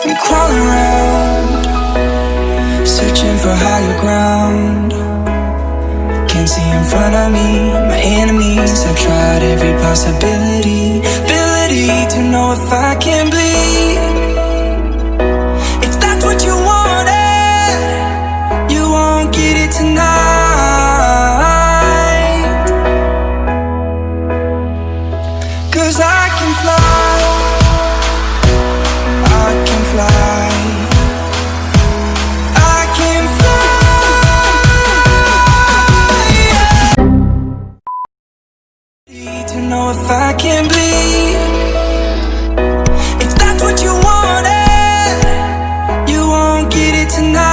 I'm crawling around, searching for higher ground. Can't see in front of me, my enemies. I've tried every possibility, ability to know if I can bleed. If that's what you wanted, you won't get it tonight. 'Cause I can fly, I can fly, I can fly, yeah. To know if I can bleed. If that's what you wanted, you won't get it tonight.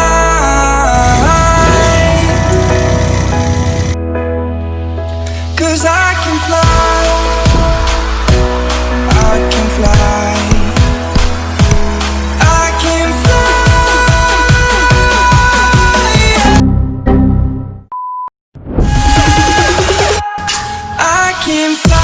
'Cause I can fly, I can fly, I can fly, I can fly.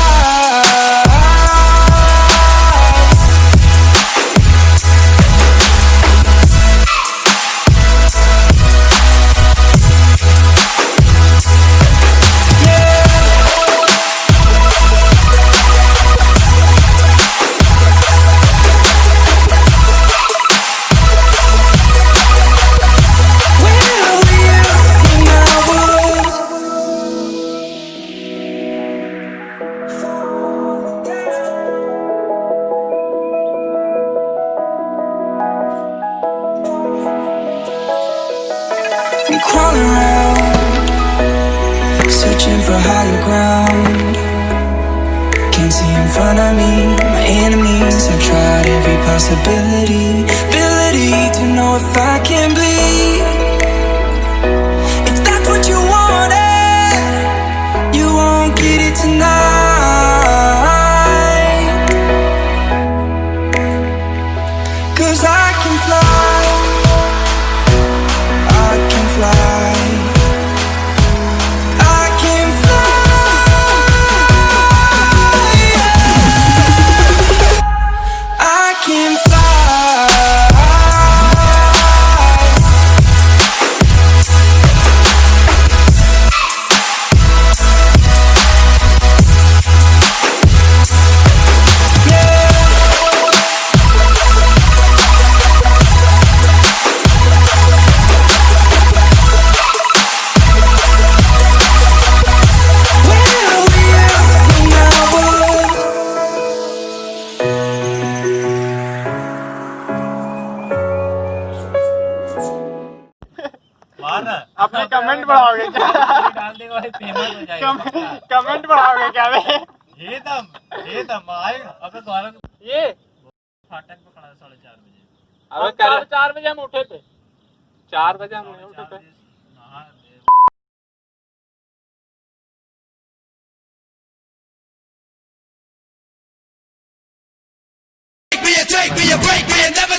I'm crawling around, searching for higher ground. Can't see in front of me, my enemies. I've tried every possibility, ability to know if I can bleed. If that's what you wanted, you won't get it tonight. 'Cause I can fly, I can fly, I can fly, yeah. I can fly. अपने comment बढ़ाओगे क्या? डाल देगा भाई, famous हो जाएगा। Comment बढ़ाओगे क्या बे? ये दम आएगा। अबे द्वारा ये फाटक पे खड़ा 4:30 बजे। अबे 4 बजे हम उठे थे, 4 बजे हम उठे थे। Take me a break, man, never